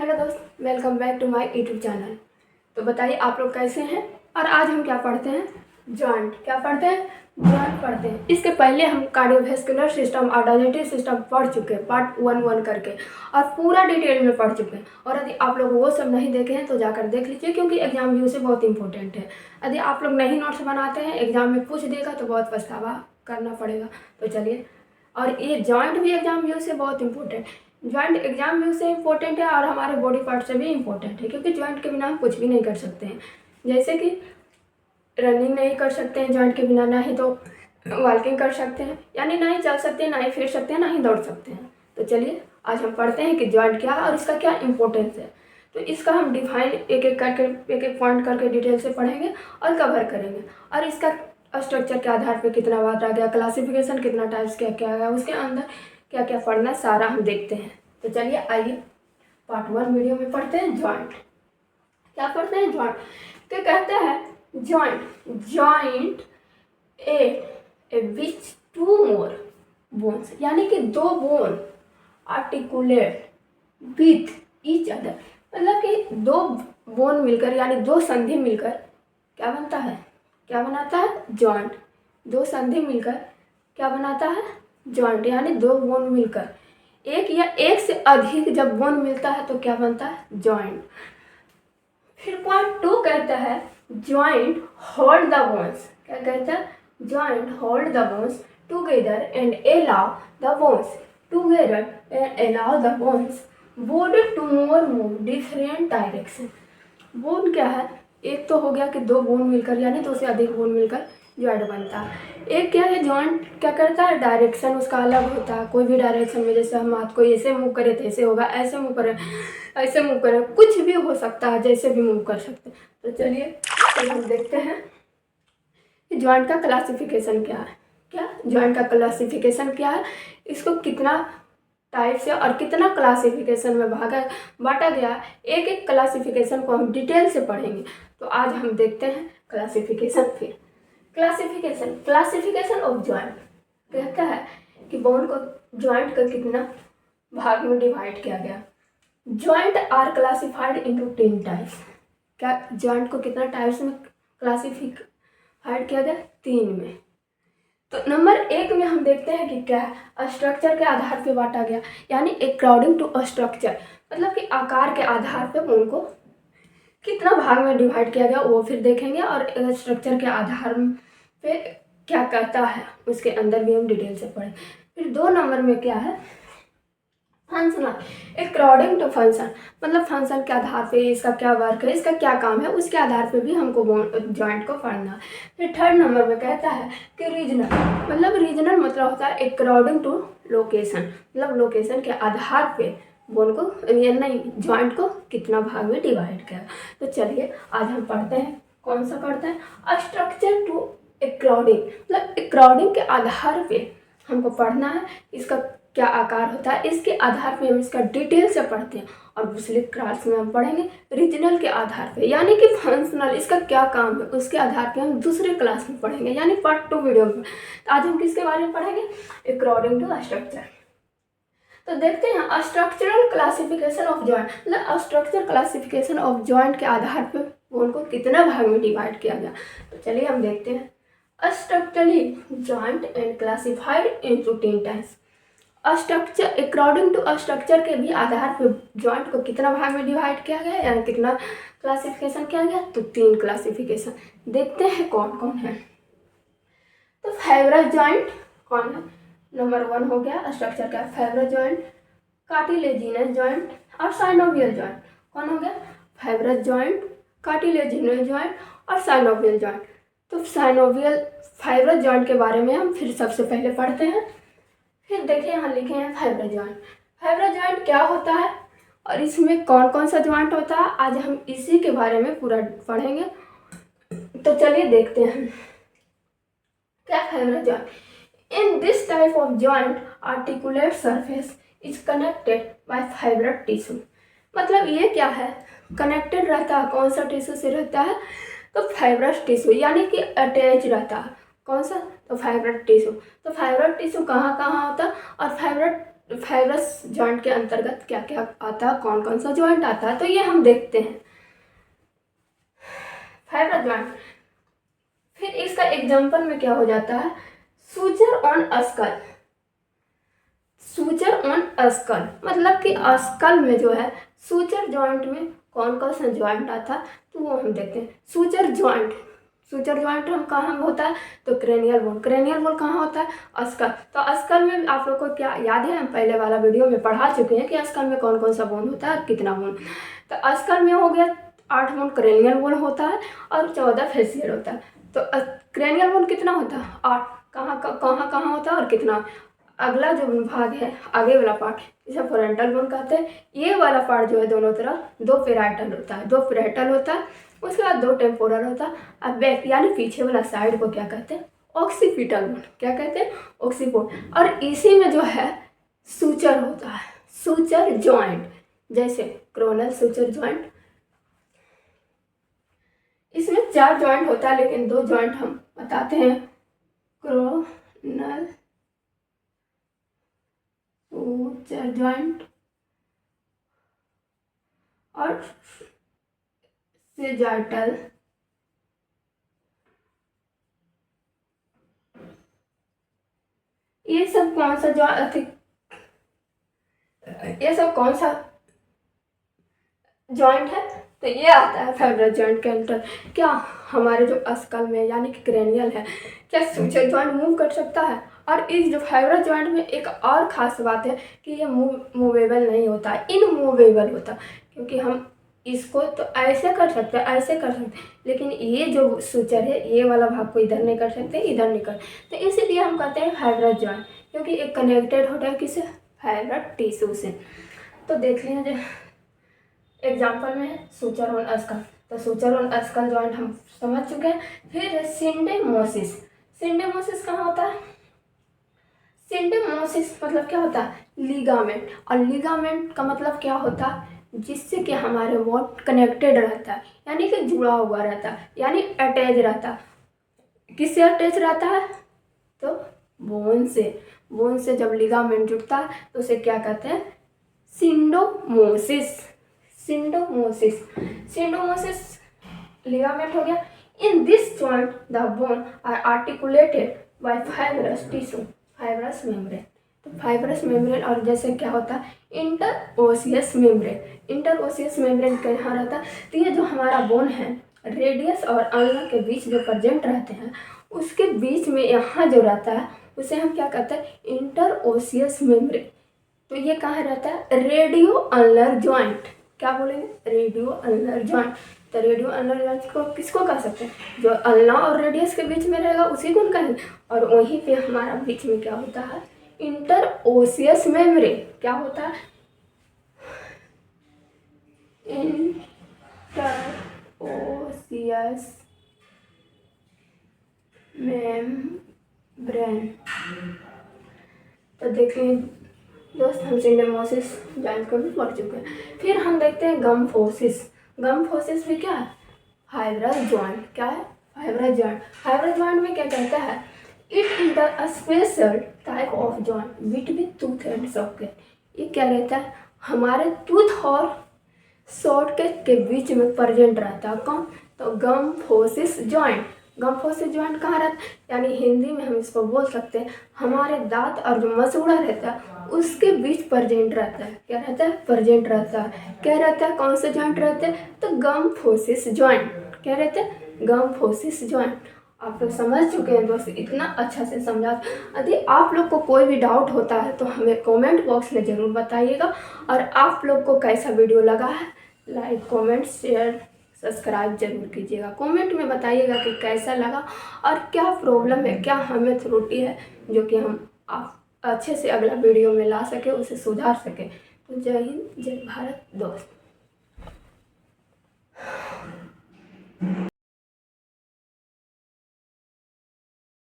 Hello दोस्त, welcome back to my YouTube channel. तो बताइए आप लोग कैसे हैं। और आज हम क्या पढ़ते हैं, जॉइंट। क्या पढ़ते हैं, जॉइंट पढ़ते हैं। इसके पहले हम कार्डियोवैस्कुलर सिस्टम और डाइजेस्टिव सिस्टम पढ़ चुके हैं, पार्ट 1 करके, और पूरा डिटेल में पढ़ चुके हैं। और यदि आप लोग वो सब नहीं देखे हैं तो जाकर देख लीजिए, क्योंकि एग्जाम व्यू से बहुत इंपॉर्टेंट है। यदि आप लोग नहीं नोट्स बनाते हैं, एग्जाम में पूछ देगा तो बहुत पछतावा करना पड़ेगा। तो चलिए, और ये जॉइंट भी एग्जाम व्यू से बहुत इंपॉर्टेंट, जॉइंट एग्जाम व्यू से इम्पोर्टेंट है और हमारे बॉडी पार्ट से भी इम्पोर्टेंट है, क्योंकि जॉइंट के बिना हम कुछ भी नहीं कर सकते हैं। जैसे कि रनिंग नहीं कर सकते हैं जॉइंट के बिना, ना ही तो वॉकिंग कर सकते हैं, यानी ना ही चल सकते हैं, ना ही फिर सकते हैं, ना ही दौड़ सकते हैं। तो चलिए आज हम पढ़ते हैं कि जॉइंट क्या है और इसका क्या इम्पोर्टेंस है। तो इसका हम डिफाइन एक एक करके, एक एक पॉइंट करके डिटेल से पढ़ेंगे और कवर करेंगे। और इसका स्ट्रक्चर के आधार पर कितना बात आ गया, क्लासिफिकेशन कितना टाइप्स क्या क्या है, उसके अंदर क्या क्या पढ़ना, सारा हम देखते हैं। तो चलिए आइए पार्ट 1 वीडियो में पढ़ते हैं जॉइंट। क्या पढ़ते हैं, जॉइंट। तो कहते हैं joint, joint a which two more bones, यानी कि दो bone articulate with each other, मतलब कि दो बोन मिलकर, यानी दो संधि मिलकर क्या बनता है, क्या बनाता है, जॉइंट। दो संधि मिलकर क्या बनाता है, जॉइंट, यानी दो बोन मिलकर, एक या एक से अधिक जब बोन मिलता है तो क्या बनता है, जॉइंट। फिर पॉइंट 2 कहता है जॉइंट होल्ड द बोन्स। क्या कहता है, joint hold the bones together and allow the bones together and allow the bones body to move different direction. Bone क्या है, एक तो हो गया कि दो बोन मिलकर, यानी दो से अधिक बोन मिलकर जॉइंट बनता है। एक क्या है, जॉइंट क्या करता है, डायरेक्शन उसका अलग होता है। कोई भी डायरेक्शन में, जैसे हम हाथ को ऐसे मूव करें तो ऐसे होगा, ऐसे मूव करें ऐसे मूव करें, कुछ भी हो सकता है, जैसे भी मूव कर सकते हैं। तो चलिए तो हम देखते हैं कि जॉइंट का क्लासिफिकेशन क्या है। क्या जॉइंट का क्लासिफिकेशन क्या है, इसको कितना टाइप से और कितना क्लासिफिकेशन में बांटा गया, एक एक क्लासिफिकेशन को हम डिटेल से पढ़ेंगे। तो आज हम देखते हैं क्लासिफिकेशन। फिर क्लासिफिकेशन, क्लासिफिकेशन ऑफ जॉइंट कहता है कि बोन को, जॉइंट का कितना भाग में डिवाइड किया गया। Joint are classified into 10 types. क्या जॉइंट को कितना टाइप्स में क्लासिफाइड किया गया, 3 में। तो नंबर 1 में हम देखते हैं कि क्या है, स्ट्रक्चर के आधार पे बांटा गया, यानी अकॉर्डिंग टू स्ट्रक्चर, मतलब कि आकार के आधार पे बोन को कितना भाग में डिवाइड किया गया वो फिर देखेंगे। और स्ट्रक्चर के आधार पे क्या कहता है उसके अंदर भी हम डिटेल से पढ़ेंगे। फिर 2 नंबर में क्या है, फंक्शनल, अकॉर्डिंग टू फंक्शन, मतलब फंक्शन के आधार पे इसका क्या वर्क है, इसका क्या काम है, उसके आधार पे भी हमको जॉइंट को पढ़ना है। फिर 3rd नंबर में कहता है कि रीजनल, मतलब रीजनल मतलब होता है अकॉर्डिंग टू लोकेशन, मतलब लोकेशन के आधार पे बोन को, नहीं, जॉइंट को कितना भाग में डिवाइड किया। तो चलिए आज हम पढ़ते हैं, कौन सा पढ़ते हैं, स्ट्रक्चर टू अकॉर्डिंग, मतलब अकॉर्डिंग के आधार पे हमको पढ़ना है, इसका क्या आकार होता है, इसके आधार पे हम इसका डिटेल से पढ़ते हैं। और दूसरे क्लास में हम पढ़ेंगे रीजनल के आधार पे, यानी कि फंक्शनल, इसका क्या काम है उसके आधार पे हम दूसरे क्लास में पढ़ेंगे, यानी पार्ट 2 वीडियो में। तो आज हम किसके बारे में पढ़ेंगे, अकॉर्डिंग टू स्ट्रक्चर। तो देखते हैं स्ट्रक्चरल क्लासिफिकेशन ऑफ जॉइंट, मतलब स्ट्रक्चर क्लासिफिकेशन ऑफ जॉइंट के आधार पे उनको कितना भाग में डिवाइड किया गया। तो चलिए हम देखते हैं structurally joint and classified into 10 types. Structure, according to structure के भी आधार पे जॉइंट को कितना भाग में डिवाइड किया गया, यानी कितना क्लासिफिकेशन किया गया, तो 3 क्लासिफिकेशन। देखते हैं कौन कौन है। तो फाइब्रस जॉइंट कौन है, नंबर 1 हो गया स्ट्रक्चर का फाइब्रस जॉइंट, कार्टिलेजिनस जॉइंट और साइनोवियल जॉइंट। कौन हो गया, फाइब्रस जॉइंट, कार्टिलेजिनस जॉइंट और साइनोवियल जॉइंट। तो साइनोवियल फाइब्रस जॉइंट के बारे में हम फिर सबसे पहले पढ़ते हैं। फिर देखिए यहाँ लिखे हैं फाइब्रस जॉइंट। फाइब्रस जॉइंट क्या होता है और इसमें कौन कौन सा जॉइंट होता है, आज हम इसी के बारे में पूरा पढ़ेंगे। तो चलिए देखते हैं क्या fibrous joint. In this type of joint articulate surface is connected by fibrous tissue. मतलब ये क्या है, कनेक्टेड रहता है, कौन सा टिश्यू से रहता है, तो फाइब्रस टिश्यू, यानी कि अटैच रहता है। कौन सा, तो फाइब्रस टिश्यू। तो फाइब्रस टिश्यू कहाँ कहाँ होता है, और फाइब्रस फाइब्रस जॉइंट के अंतर्गत क्या क्या आता है, कौन कौन सा जॉइंट आता है, तो ये हम देखते हैं। फाइब्रस जॉइंट, फिर इसका एग्जांपल में क्या हो जाता है, suture on ASCOL. Suture on ASCOL मतलब कि अस्कल में जो है सूचर जॉइंट में कौन कौन सा जॉइंट आता है, तो वो हम देखते हैं। सूचर जॉइंट हम कहाँ होता है, तो क्रेनियल बोन कहाँ होता है, अस्कल। तो अस्कल में आप लोग को क्या याद है, हम पहले वाला वीडियो में पढ़ा चुके हैं कि अस्कल में कौन कौन सा बोन होता है, कितना बोन। तो अस्कल में हो गया 8 बोन क्रेनियल बोन होता है और 14 फेसियल होता है। तो क्रेनियल बोन कितना होता है, 8। कहाँ होता है और कितना। अगला जो भाग है, आगे वाला पार्ट, इसे फ्रंटल बोन कहते हैं। ये वाला पार्ट जो है दोनों तरफ 2 पैराइटल होता है, उसके बाद 2 टेम्पोरल होता है। अब बैक यानी पीछे वाला साइड को क्या कहते हैं, ऑक्सीपिटल बोन। क्या कहते हैं, ऑक्सीपोन। और इसी में जो है सूचर होता है, सूचर जॉइंट, जैसे क्रोनल सूचर जॉइंट। इसमें 4 जॉइंट होता है, लेकिन 2 जॉइंट हम बताते हैं, क्रोनल सूचर जॉइंट और सेजार्टल। ये सब कौन सा जॉइंट है, तो ये आता है फाइब्रस जॉइंट के अंदर। क्या हमारे जो अस्कल में यानी कि क्रेनियल है, क्या सूचर जॉइंट मूव कर सकता है। और इस जो फाइब्रस जॉइंट में एक और ख़ास बात है कि ये मूवेबल नहीं होता है, इनमूवेबल होता, क्योंकि हम इसको तो ऐसे कर सकते हैं, लेकिन ये जो सूचर है, ये वाला भाग को इधर नहीं कर सकते, इधर नहीं कर। तो इसीलिए हम कहते हैं फाइब्रस जॉइंट, क्योंकि एक कनेक्टेड होता है किससे, फाइब्रस टिश्यू से। तो देख लीजिए एग्जाम्पल में है सूचर ऑन अस्कल। तो सूचर ऑन अस्कल जॉइंट हम समझ चुके हैं। फिर सिंडेमोसिस कहाँ होता है, सिंडेमोसिस मतलब क्या होता है, लिगामेंट। और लिगामेंट का मतलब क्या होता है, जिससे कि हमारे बोन कनेक्टेड रहता है, यानी कि जुड़ा हुआ रहता है, यानी अटैच रहता है। किससे अटैच रहता है, तो बोन से जब लिगामेंट जुड़ता है तो उसे क्या कहते हैं, सिंडोमोसिस लिगामेंट हो गया। In this joint the bone are articulated by fibrous tissue, fibrous membrane. तो फाइब्रस मेम्ब्रेन, और जैसे क्या होता है, इंटरओसियस मेम्ब्रेन कहाँ रहता है, तो ये जो हमारा बोन है रेडियस और अल्ना के बीच जो प्रेजेंट रहते हैं, उसके बीच में यहाँ जो रहता है उसे हम क्या कहते हैं, इंटरओसियस मेम्ब्रेन। तो ये कहाँ रहता है, रेडियो अल्नर जॉइंट। क्या बोलेंगे, रेडियो अल्नर जॉइंट। तो रेडियो अल्नर जॉइंट को किसको कह सकते हैं, जो अल्ना और रेडियस के बीच में रहेगा उसी को कहेंगे। और वहीं पे हमारा बीच में क्या होता है, इंटरओसियस मेम्ब्रेन। क्या होता है, इंटरओसियस मेम्ब्रेन। तो देखिए दोस्त, हम सिंडेमोसिस जॉइंट को भी पढ़ चुके हैं। फिर हम देखते हैं गम्फोसिस भी क्या है, फाइब्रस जॉइंट। क्या है, फाइब्रस जॉइंट में क्या कहता है, it is the special type of joint between tooth and socket. ये क्या रहता है, हमारे टूथ और सॉकेट के बीच में प्रेजेंट रहता है। कौन, तो गम्फोसिस जॉइंट कहाँ रहता है, यानी हिंदी में हम इसको बोल सकते हैं, हमारे दांत और जो मसूड़ा रहता है उसके बीच प्रेजेंट रहता है। क्या रहता है, प्रेजेंट रहता है। क्या रहता है, कौन सा जॉइंट रहता है, तो गम्फोसिस जॉइंट। क्या रहता है, गम्फोसिस जॉइंट। आप लोग समझ चुके हैं दोस्त, इतना अच्छा से समझा। यदि आप लोग को कोई भी डाउट होता है तो हमें कमेंट बॉक्स में ज़रूर बताइएगा। और आप लोग को कैसा वीडियो लगा है, लाइक कमेंट शेयर सब्सक्राइब जरूर कीजिएगा। कमेंट में बताइएगा कि कैसा लगा और क्या प्रॉब्लम है, क्या हमें त्रुटि है, जो कि हम आप अच्छे से अगला वीडियो में ला सके, उसे सुधार सके। तो जय हिंद, जय भारत दोस्त।